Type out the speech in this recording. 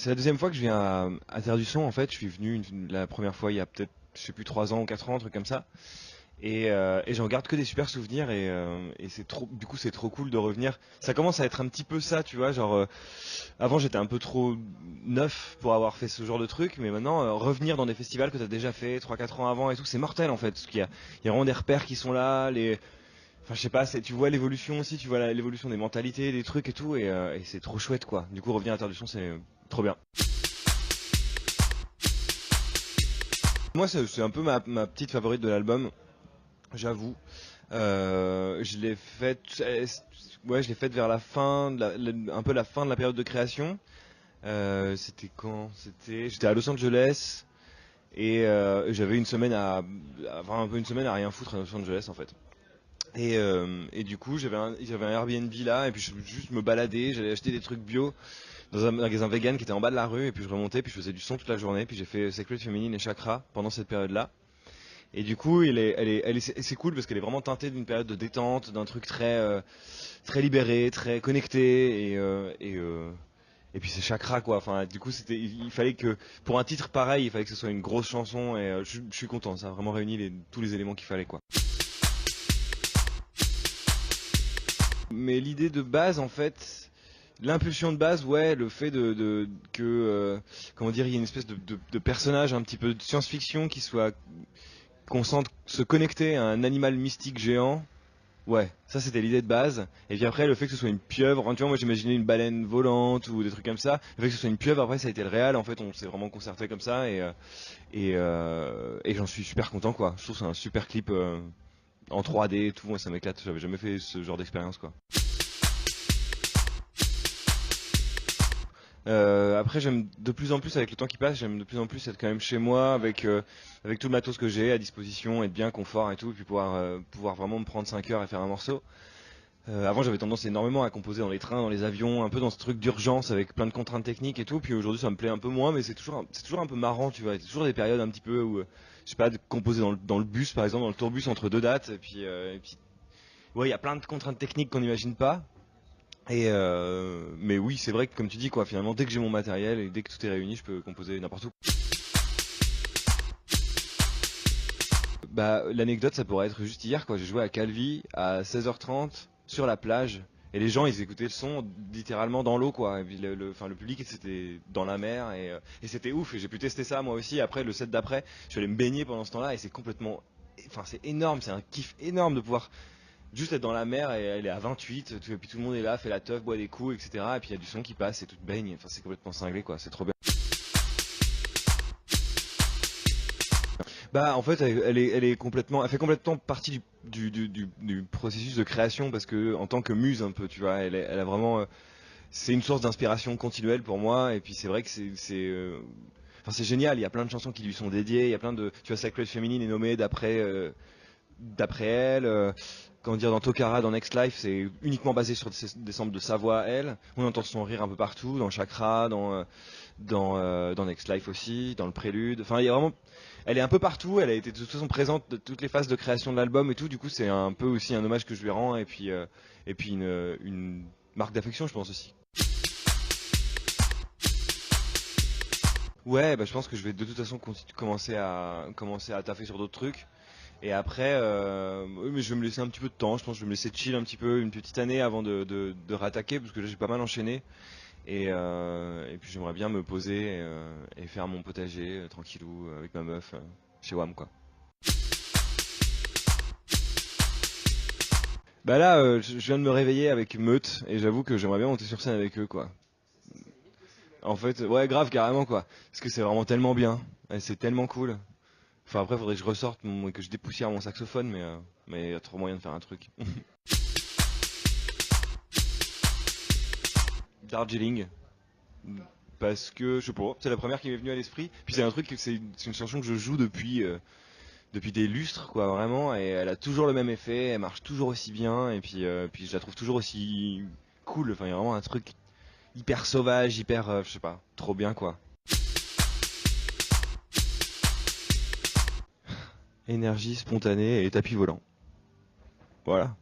C'est la deuxième fois que je viens à Terre du Son en fait. Je suis venu la première fois il y a peut-être, je sais plus, 3 ans ou 4 ans, un truc comme ça. Et j'en garde que des super souvenirs et c'est trop, du coup c'est trop cool de revenir. Ça commence à être un petit peu ça, tu vois, genre avant j'étais un peu trop neuf pour avoir fait ce genre de truc, mais maintenant revenir dans des festivals que t'as déjà fait 3 4 ans avant et tout, c'est mortel en fait, parce qu'il y a vraiment des repères qui sont là, enfin je sais pas, tu vois l'évolution aussi, tu vois l'évolution des mentalités, des trucs et tout, et c'est trop chouette quoi. Du coup revenir à Terre du Son c'est trop bien. Moi c'est un peu ma petite favorite de l'album, j'avoue. Je l'ai faite, ouais, je l'ai faite vers la fin, un peu la fin de la période de création. C'était quand? J'étais à Los Angeles et j'avais une semaine enfin un peu une semaine à rien foutre à Los Angeles en fait. Et du coup, j'avais un Airbnb là, et puis je juste me baladais, j'allais acheter des trucs bio dans un magasin vegan qui était en bas de la rue, et puis je remontais, puis je faisais du son toute la journée, puis j'ai fait Sacred Feminine et Chakra pendant cette période-là. Et du coup, c'est cool parce qu'elle est vraiment teintée d'une période de détente, d'un truc très libéré, très connecté, et puis c'est Chakra quoi. Enfin, du coup, il fallait que, pour un titre pareil, il fallait que ce soit une grosse chanson, et je suis content, ça a vraiment réuni tous les éléments qu'il fallait quoi. Mais l'idée de base, en fait, l'impulsion de base, ouais, le fait comment dire, il y a une espèce de personnage un petit peu de science-fiction qu'on sente se connecter à un animal mystique géant. Ouais, ça c'était l'idée de base. Et puis après, le fait que ce soit une pieuvre, enfin, tu vois, moi j'imaginais une baleine volante ou des trucs comme ça. Le fait que ce soit une pieuvre, après ça a été le réel. En fait, on s'est vraiment concerté comme ça et j'en suis super content quoi. Je trouve que c'est un super clip en 3D et tout. Moi ça m'éclate. J'avais jamais fait ce genre d'expérience quoi. Après, j'aime de plus en plus, avec le temps qui passe, j'aime de plus en plus être quand même chez moi avec tout le matos que j'ai à disposition, être bien confort et tout, et puis pouvoir vraiment me prendre 5 heures et faire un morceau. Avant, j'avais tendance énormément à composer dans les trains, dans les avions, un peu dans ce truc d'urgence avec plein de contraintes techniques et tout. Puis aujourd'hui, ça me plaît un peu moins, mais c'est toujours un peu marrant, tu vois. Il y a toujours des périodes un petit peu où, je sais pas, de composer dans le bus, par exemple, dans le tourbus entre deux dates, et puis ouais, il y a plein de contraintes techniques qu'on n'imagine pas. Mais oui, c'est vrai que comme tu dis quoi, finalement, dès que j'ai mon matériel et dès que tout est réuni, je peux composer n'importe où. Bah, l'anecdote, ça pourrait être juste hier, quoi. J'ai joué à Calvi à 16h30 sur la plage. Et les gens, ils écoutaient le son littéralement dans l'eau, quoi. Et puis enfin, le public, c'était dans la mer et c'était ouf. Et j'ai pu tester ça moi aussi. Après, le set d'après, je suis allé me baigner pendant ce temps-là et c'est complètement, enfin, c'est énorme. C'est un kiff énorme de pouvoir juste être dans la mer et elle est à 28. Et puis tout le monde est là, fait la teuf, boit des coups, etc. Et puis il y a du son qui passe et tout baigne. Enfin, c'est complètement cinglé, quoi. C'est trop bien. Bah en fait elle fait complètement partie du processus de création parce que en tant que muse un peu tu vois elle a vraiment c'est une source d'inspiration continuelle pour moi et puis c'est vrai que enfin c'est génial, il y a plein de chansons qui lui sont dédiées, il y a plein de, tu vois, Sacred Feminine est nommée d'après elle, comment dire, dans Tokara, dans Next Life, c'est uniquement basé sur des samples de sa voix à elle. On entend son rire un peu partout, dans Chakra, dans Next Life aussi, dans le prélude. Enfin, il y a vraiment, elle est un peu partout. Elle a été de toute façon présente de toutes les phases de création de l'album et tout. Du coup, c'est un peu aussi un hommage que je lui rends et puis une marque d'affection, je pense aussi. Ouais, bah, je pense que je vais de toute façon commencer à taffer sur d'autres trucs. Et après, oui, mais je vais me laisser un petit peu de temps. Je pense que je vais me laisser chill un petit peu, une petite année avant de rattaquer, parce que là j'ai pas mal enchaîné. Et puis j'aimerais bien me poser et faire mon potager tranquillou avec ma meuf chez WAM quoi. Bah là, je viens de me réveiller avec Meute et j'avoue que j'aimerais bien monter sur scène avec eux quoi. En fait, ouais, grave carrément quoi. Parce que c'est vraiment tellement bien. Et c'est tellement cool. Enfin après, faudrait que je ressorte et que je dépoussière mon saxophone, mais il y a trop moyen de faire un truc. Darjeeling. Parce que, je sais pas, c'est la première qui m'est venue à l'esprit. Puis c'est un truc, c'est une chanson que je joue depuis des lustres, quoi, vraiment. Et elle a toujours le même effet, elle marche toujours aussi bien. Et puis je la trouve toujours aussi cool. Enfin, il y a vraiment un truc hyper sauvage, hyper, je sais pas, trop bien, quoi. Énergie spontanée et tapis volant. Voilà.